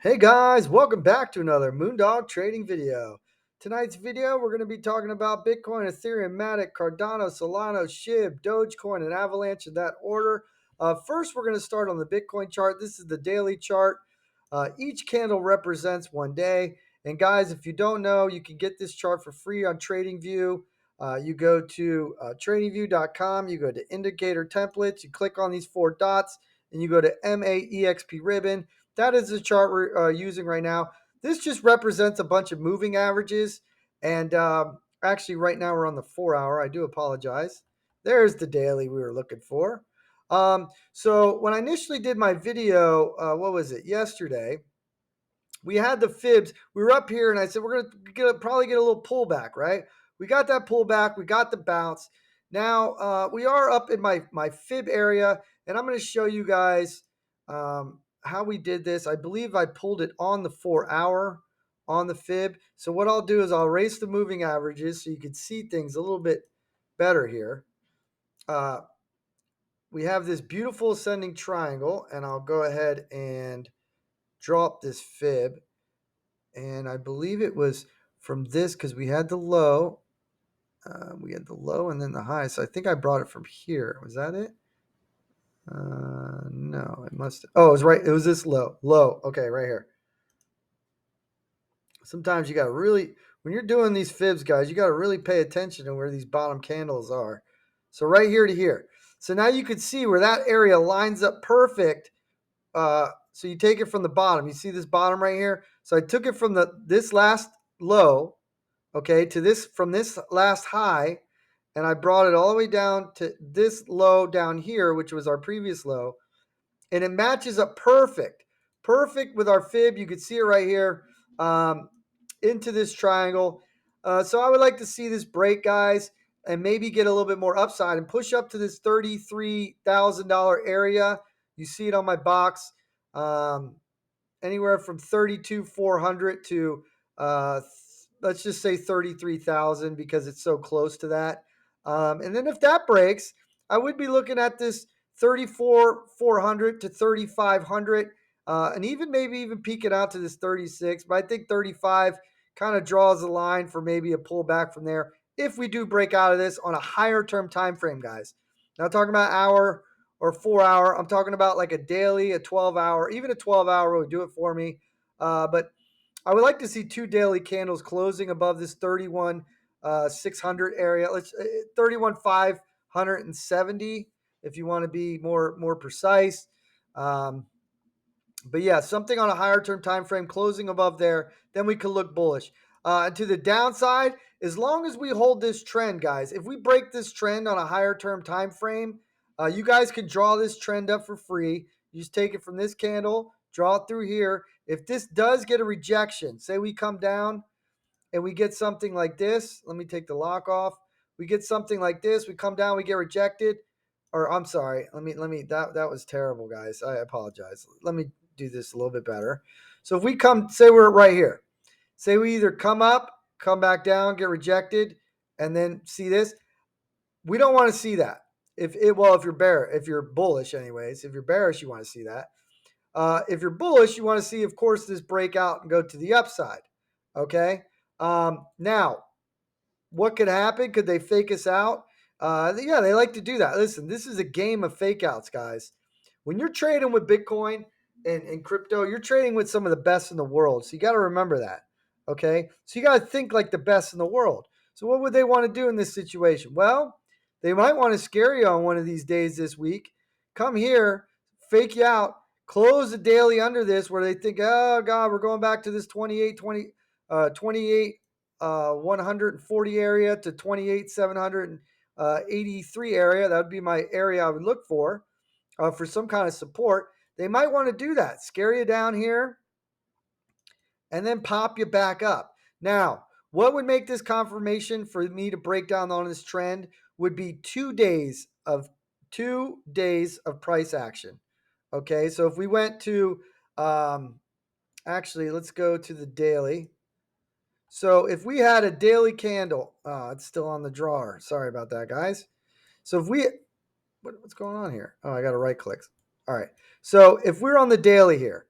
Hey guys, welcome back to another Moondog trading video. Tonight's video, we're going to be talking about Bitcoin, Ethereum, Matic, Cardano, Solana, SHIB, Dogecoin, and Avalanche in that order. First, we're going to start on the Bitcoin chart. This is the daily chart. Each candle represents one day. And guys, if you don't know, you can get this chart for free on TradingView. You go to tradingview.com, you go to indicator templates, you click on these four dots, and you go to MAEXP ribbon. That is the chart we're using right now. This just represents a bunch of moving averages. And actually, right now we're on the 4 hour. I do apologize. There's the daily we were looking for. So when I initially did my video, what was it, yesterday, we had the fibs. We were up here, and I said we're going to probably get a little pullback, right? We got that pullback. We got the bounce. Now we are up in my fib area, and I'm going to show you guys how we did this. I believe I pulled it on the 4 hour on the fib. So what I'll do is I'll erase the moving averages so you can see things a little bit better here. We have this beautiful ascending triangle, and I'll go ahead and drop this fib. And I believe it was from this because we had the low. We had the low and then the high. So I think I brought it from here. Was that it? No, it must. Oh, it was right. It was this low. Low. Okay, right here. Sometimes you got to really, when you're doing these fibs, guys, you got to really pay attention to where these bottom candles are. So right here to here. So now you can see where that area lines up perfect. So you take it from the bottom. You see this bottom right here? So I took it from this last low, okay, to this from this last high, and I brought it all the way down to this low down here, which was our previous low, and it matches up perfect with our fib. You can see it right here into this triangle. So I would like to see this break, guys, and maybe get a little bit more upside and push up to this $33,000 area. You see it on my box. Anywhere from 32,400 to let's just say 33,000 because it's so close to that. And then if that breaks, I would be looking at this 34,400 to 3,500, and maybe even peek it out to this 36. But I think 35 kind of draws the line for maybe a pullback from there if we do break out of this on a higher term time frame, guys. Not talking about hour or 4 hour. I'm talking about like a daily, a 12 hour, even a 12 hour would do it for me. But I would like to see two daily candles closing above this 31,600 area. Let's 31,570 if you want to be more precise. But yeah, something on a higher term time frame closing above there, then we could look bullish. And to the downside, as long as we hold this trend, guys, if we break this trend on a higher term time frame, you guys can draw this trend up for free. You just take it from this candle, draw it through here. If this does get a rejection, say we come down and we get something like this. Let me take the lock off. We get something like this. We come down, we get rejected. Or I'm sorry. That was terrible, guys. I apologize. Let me do this a little bit better. So if we say we're right here. Say we either come up, come back down, get rejected, and then see this. We don't want to see that. If you're bullish, anyways. If you're bearish, you want to see that. If you're bullish, you want to see, of course, this breakout and go to the upside. Okay. Now, what could happen? Could they fake us out? Yeah, they like to do that. Listen, this is a game of fake outs, guys. When you're trading with Bitcoin and crypto, you're trading with some of the best in the world. So you got to remember that. Okay. So you got to think like the best in the world. So what would they want to do in this situation? Well, they might want to scare you on one of these days this week. Come here, fake you out, close the daily under this where they think, oh, God, we're going back to this 28 140 area to 28,783 area. That would be my area I would look for some kind of support. They might want to do that, scare you down here, and then pop you back up. Now, what would make this confirmation for me to break down on this trend would be 2 days of price action. Okay, so if we went to, actually, let's go to the daily. So if we had a daily candle, it's still on the drawer. Sorry about that, guys. So what's going on here? Oh, I got to right click. All right. So if we're on the daily here,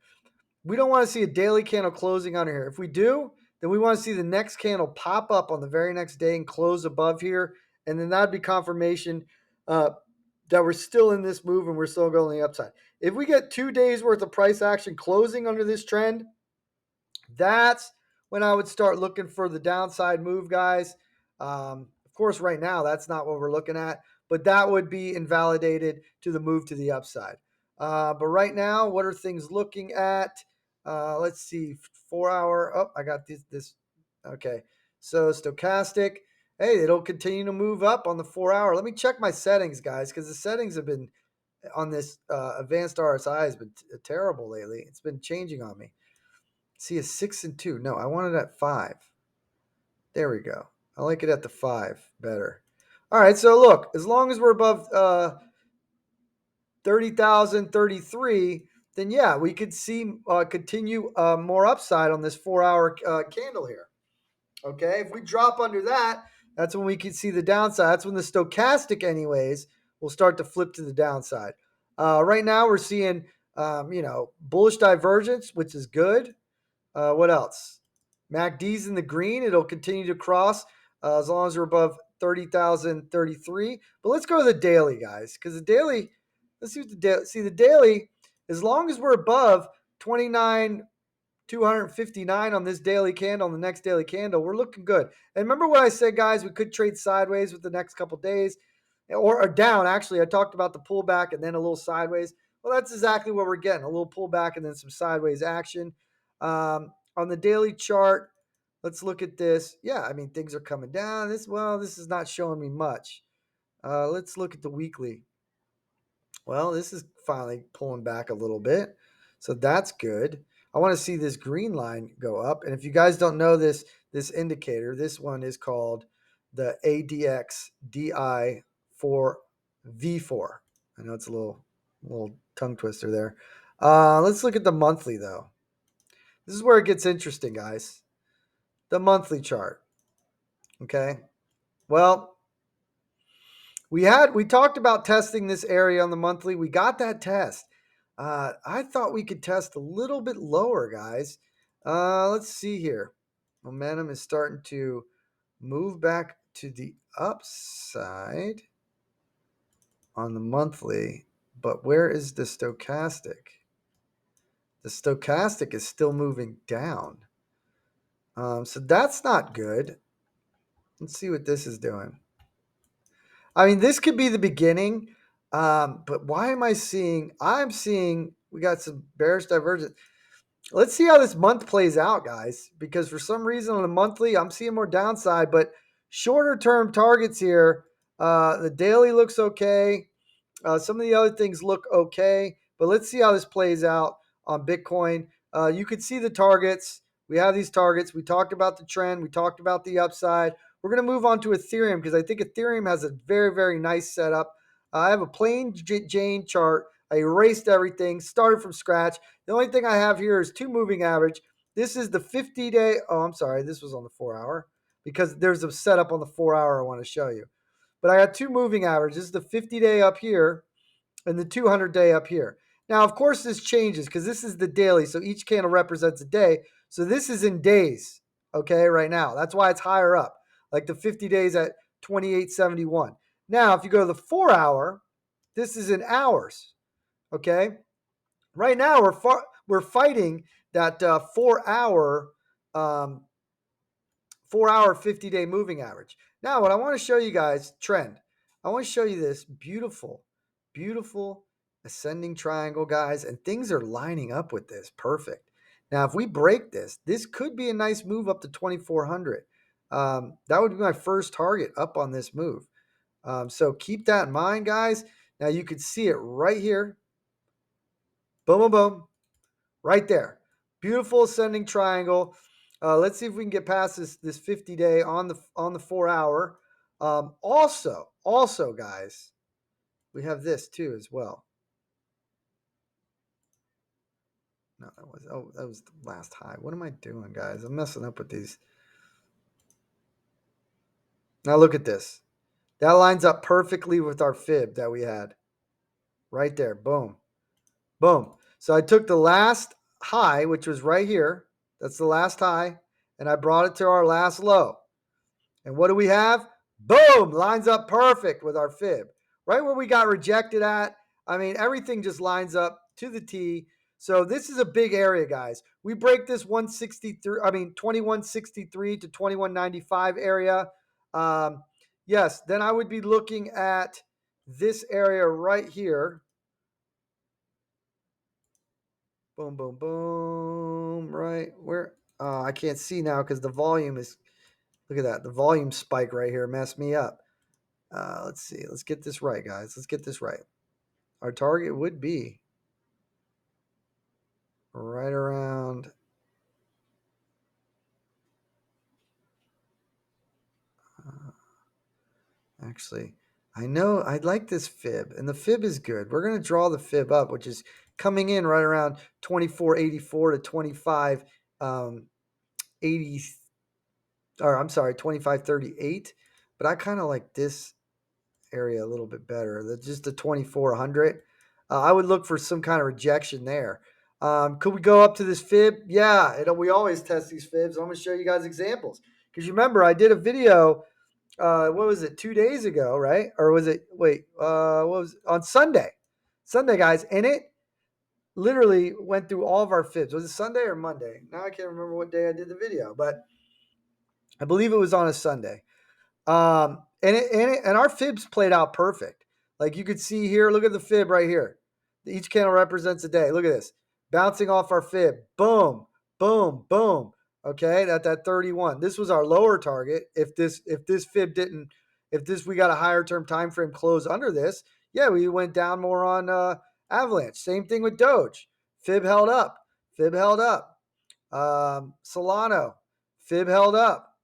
we don't want to see a daily candle closing under here. If we do, then we want to see the next candle pop up on the very next day and close above here. And then that'd be confirmation that we're still in this move and we're still going the upside. If we get 2 days worth of price action closing under this trend, that's when I would start looking for the downside move, guys. Of course, right now, that's not what we're looking at, but that would be invalidated to the move to the upside. But right now, what are things looking at? Let's see, 4 hour. Oh, I got this. Okay. So stochastic. Hey, it'll continue to move up on the 4 hour. Let me check my settings, guys, because the settings have been on this advanced RSI has been terrible lately. It's been changing on me. See, a 6 and 2. No, I want it at 5. There we go. I like it at the 5 better. All right, so look, as long as we're above 30,033, then yeah, we could see continue more upside on this 4 hour candle here. Okay, if we drop under that, that's when we can see the downside. That's when the stochastic, anyways, will start to flip to the downside. Right now, we're seeing, bullish divergence, which is good. What else? MACD's in the green. It'll continue to cross as long as we're above 30,033. But let's go to the daily, guys, because the daily, let's see what the daily, the daily, as long as we're above 29,259 on this daily candle, on the next daily candle, we're looking good. And remember what I said, guys, we could trade sideways with the next couple days or down. Actually, I talked about the pullback and then a little sideways. Well, that's exactly what we're getting, a little pullback and then some sideways action. On the daily chart, let's look at this. Yeah, I mean, things are coming down. This is not showing me much. Let's look at the weekly. Well, this is finally pulling back a little bit. So that's good. I want to see this green line go up. And if you guys don't know this indicator, this one is called the ADX DI 4V4. I know it's a little tongue twister there. Let's look at the monthly, though. This is where it gets interesting, guys. The monthly chart. Okay. Well, we talked about testing this area on the monthly. We got that test. I thought we could test a little bit lower, guys. Let's see here. Momentum is starting to move back to the upside on the monthly. But where is the stochastic? The stochastic is still moving down. So that's not good. Let's see what this is doing. I mean, this could be the beginning, but why am I seeing? I'm seeing we got some bearish divergence. Let's see how this month plays out, guys, because for some reason on the monthly, I'm seeing more downside, but shorter term targets here. The daily looks okay. Some of the other things look okay, but let's see how this plays out on Bitcoin. You can see the targets. We have these targets. We talked about the trend. We talked about the upside. We're going to move on to Ethereum because I think Ethereum has a very, very nice setup. I have a plain Jane chart. I erased everything, started from scratch. The only thing I have here is 2 moving average. This is the 50-day. Oh, I'm sorry. This was on the 4 hour because there's a setup on the 4 hour I want to show you. But I got 2 moving averages, the 50-day up here and the 200-day up here. Now, of course, this changes because this is the daily, so each candle represents a day. So this is in days, okay, right now. That's why it's higher up, like the 50 days at 28.71. Now, if you go to the 4 hour, this is in hours, okay? Right now, we're fighting that 4 hour 50-day moving average. Now, what I want to show you guys, trend. I want to show you this beautiful, beautiful ascending triangle, guys, and things are lining up with this. Perfect. Now, if we break this, this could be a nice move up to 2,400. That would be my first target up on this move. So keep that in mind, guys. Now, you can see it right here. Boom, boom, boom. Right there. Beautiful ascending triangle. Let's see if we can get past this 50-day on the 4 hour. Also, guys, we have this too as well. No, that was the last high. What am I doing, guys? I'm messing up with these. Now look at this. That lines up perfectly with our fib that we had. Right there. Boom. Boom. So I took the last high, which was right here. That's the last high. And I brought it to our last low. And what do we have? Boom! Lines up perfect with our fib. Right where we got rejected at. I mean, everything just lines up to the T. So this is a big area, guys. We break this 2163 to 2195 area. Yes, then I would be looking at this area right here. Boom, boom, boom. Right where I can't see now because the volume is. Look at that. The volume spike right here messed me up. Let's see. Let's get this right, guys. Let's get this right. Our target would be right around. Actually, I know I like this fib, and the fib is good. We're going to draw the fib up, which is coming in right around 2484 to 25 80, or I'm sorry, 2538. But I kind of like this area a little bit better. Just the 2400. I would look for some kind of rejection there. Could we go up to this fib? Yeah, we always test these fibs. I'm going to show you guys examples because you remember I did a video. What was it? 2 days ago, right? Or was it? Wait, what was it? On Sunday? Sunday, guys, and it literally went through all of our fibs. Was it Sunday or Monday? Now I can't remember what day I did the video, but I believe it was on a Sunday. And our fibs played out perfect. Like you could see here, look at the fib right here. Each candle represents a day. Look at this. Bouncing off our fib. Boom, boom, boom. Okay, that 31. This was our lower target. If this fib didn't, if this we got a higher term time frame close under this, yeah, we went down more on Avalanche. Same thing with Doge. Fib held up. Fib held up. Solano. Fib held up.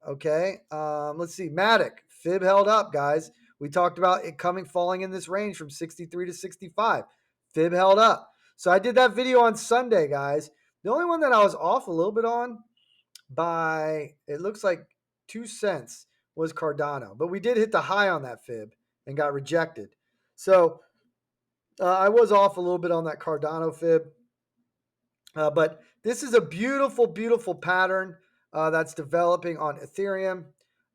Okay. Let's see. Matic. Fib held up, guys. We talked about it falling in this range from 63 to 65. Fib held up. So I did that video on Sunday, guys. The only one that I was off a little bit on by, it looks like 2 cents was Cardano. But we did hit the high on that fib and got rejected. So I was off a little bit on that Cardano fib. But this is a beautiful, beautiful pattern that's developing on Ethereum.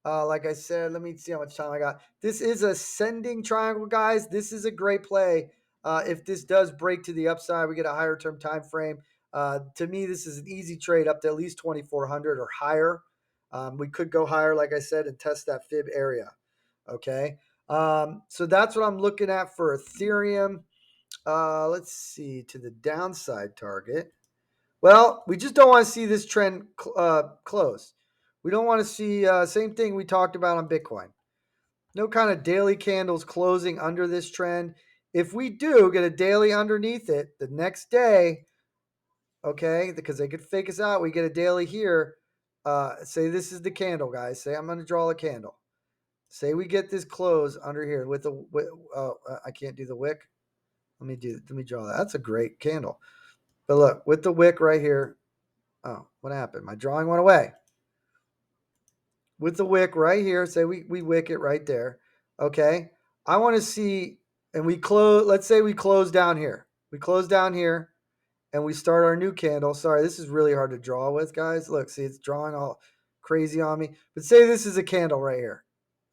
Like I said, let me see how much time I got. This is ascending triangle, guys. This is a great play. If this does break to the upside, we get a higher term time frame. To me, this is an easy trade up to at least 2,400 or higher. We could go higher, like I said, and test that fib area. Okay. So that's what I'm looking at for Ethereum. Let's see, to the downside target. Well, we just don't want to see this trend close. We don't want to see same thing we talked about on Bitcoin. No kind of daily candles closing under this trend. If we do get a daily underneath it the next day, okay, because they could fake us out, we get a daily here. Say this is the candle, guys. Say I'm going to draw a candle. Say we get this close under here with the. I can't do the wick. Let me draw that. That's a great candle. But look, with the wick right here. Oh, what happened? My drawing went away. With the wick right here, say we wick it right there. Okay. I want to see, and we close, let's say we close down here. We close down here and we start our new candle. Sorry, this is really hard to draw with, guys. Look, see, it's drawing all crazy on me. But say this is a candle right here.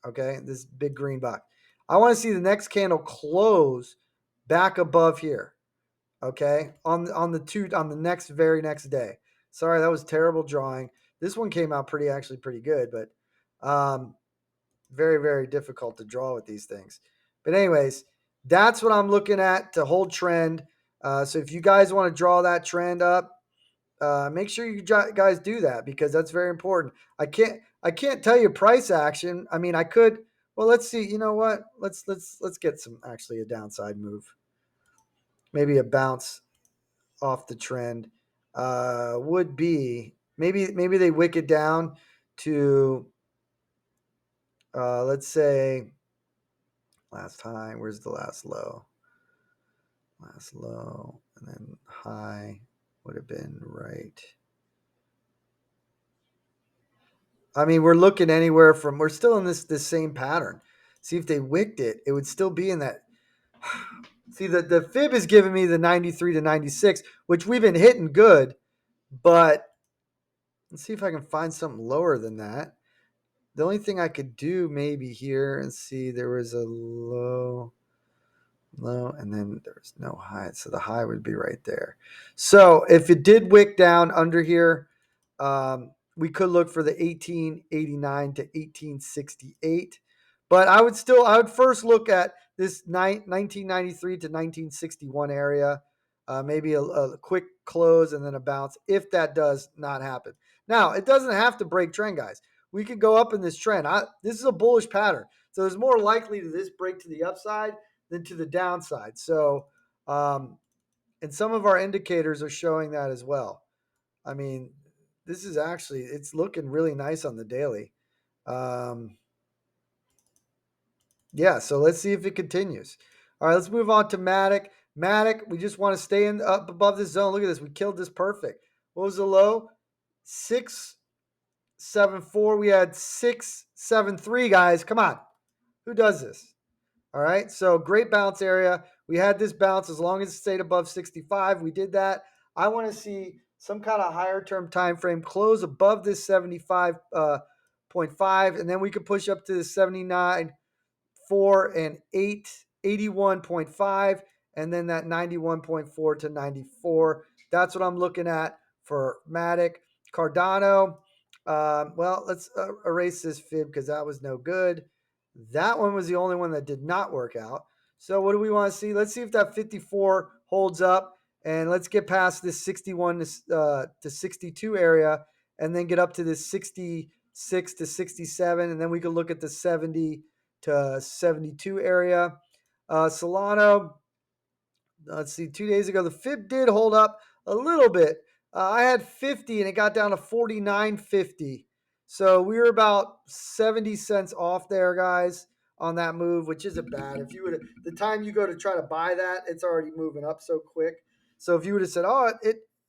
Okay. This big green box. I want to see the next candle close back above here. Okay. On the very next day. Sorry, that was terrible drawing. This one came out pretty good, but very, very difficult to draw with these things. But anyways, that's what I'm looking at to hold trend. So if you guys want to draw that trend up, make sure you guys do that because that's very important. I can't tell you price action. I mean, I could. Well, let's see. You know what? Let's get some actually a downside move. Maybe a bounce off the trend would be maybe they wick it down to let's say last high. Where's the last low? Last low and then high would have been right. I mean, we're looking anywhere from we're still in this same pattern. See if they wicked it, it would still be in that. See, the fib is giving me the 93 to 96, which we've been hitting good, but let's see if I can find something lower than that. The only thing I could do maybe here and see there was a low, and then there's no high. So the high would be right there. So if it did wick down under here, we could look for the 1889 to 1868. But I would first look at this 1993 to 1961 area, maybe a quick close and then a bounce if that does not happen. Now, it doesn't have to break trend, guys. We could go up in this trend. This is a bullish pattern. So there's more likely to this break to the upside than to the downside. So, and some of our indicators are showing that as well. I mean, this is actually, it's looking really nice on the daily. Yeah, so let's see if it continues. All right, let's move on to Matic. Matic, we just want to stay in up above this zone. Look at this. We killed this perfect. What was the low? 674. We had 673, guys. Come on. Who does this? All right, so great bounce area. We had this bounce as long as it stayed above 65. We did that. I want to see some kind of higher term time frame close above this 75.5, and then we could push up to the 79, 4 and 8, 81.5, and then that 91.4 to 94. That's what I'm looking at for Matic. Cardano, well, let's erase this fib because that was no good. That one was the only one that did not work out. So what do we want to see? Let's see if that 54 holds up, and let's get past this 61 to 62 area, and then get up to this 66 to 67, and then we can look at the 70 to 72 area. Solana, let's see, 2 days ago, the fib did hold up a little bit. I had 50 and it got down to 49.50. So we were about 70 cents off there, guys, on that move, which isn't bad. If you would, the time you go to try to buy that, it's already moving up so quick. So if you would have said, "Oh,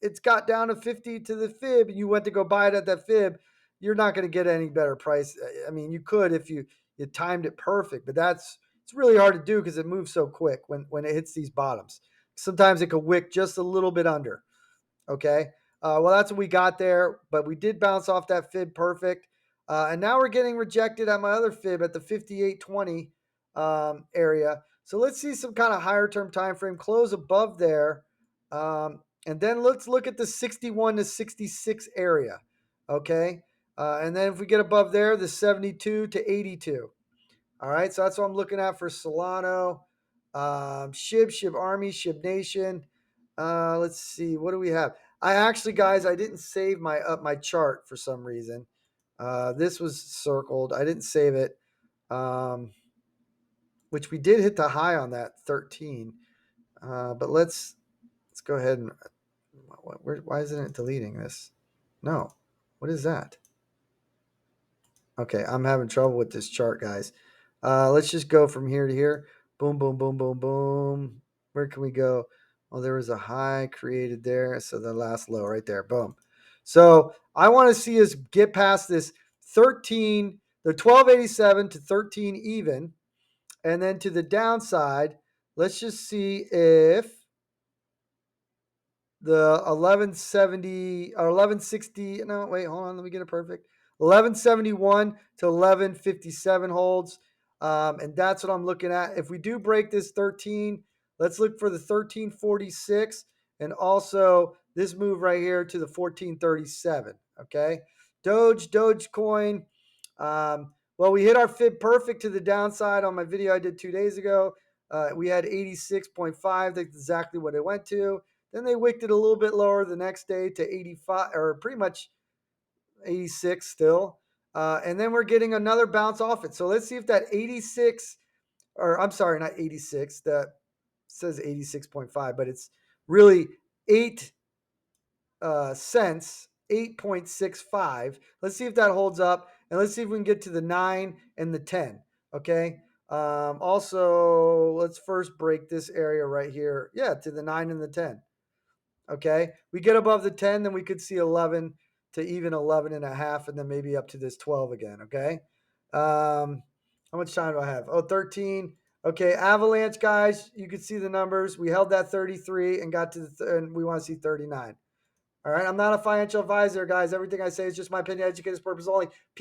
it's got down to 50 to the fib," and you went to go buy it at that fib, you're not going to get any better price. I mean, you could if you timed it perfect, but it's really hard to do because it moves so quick when it hits these bottoms. Sometimes it could wick just a little bit under. Okay. Well, that's what we got there, but we did bounce off that fib perfect. And now we're getting rejected at my other fib at the 58.20 area. So let's see some kind of higher term time frame close above there. And then let's look at the 61 to 66 area. Okay. And then if we get above there, the 72 to 82. All right, so that's what I'm looking at for Solano, Shib Army, Shib Nation. Let's see, what do we have? I actually, guys, I didn't save my chart for some reason. This was circled. I didn't save it, which we did hit the high on that 13. But let's go ahead and why isn't it deleting this? No, what is that? Okay, I'm having trouble with this chart, guys. Let's just go from here to here. Boom, boom, boom, boom, boom. Where can we go? Well, there was a high created there. So the last low right there. Boom. So I want to see us get past this 13, the 1287 to 13 even. And then to the downside, let's just see if the 1170 or 1160. No, wait, hold on. Let me get it perfect. 1171 to 1157 holds. And that's what I'm looking at. If we do break this 13, let's look for the 1346 and also this move right here to the 1437. Okay. Dogecoin. Well, we hit our fib perfect to the downside on my video I did 2 days ago. We had 86.5. That's exactly what it went to. Then they wicked it a little bit lower the next day to 85, or pretty much 86 still. And then we're getting another bounce off it. So let's see if that 86, or I'm sorry, not 86, that says 86.5, but it's really 8 cents, 8.65. Let's see if that holds up. And let's see if we can get to the 9 and the 10. Okay. Also, let's first break this area right here. Yeah, to the 9 and the 10. Okay. We get above the 10, then we could see 11 to even 11 and a half, and then maybe up to this 12 again. Okay. How much time do I have? Oh, 13. Okay, Avalanche, guys, you can see the numbers. We held that 33 and got to and we want to see 39. All right, I'm not a financial advisor, guys. Everything I say is just my opinion, educated purpose only. Peace.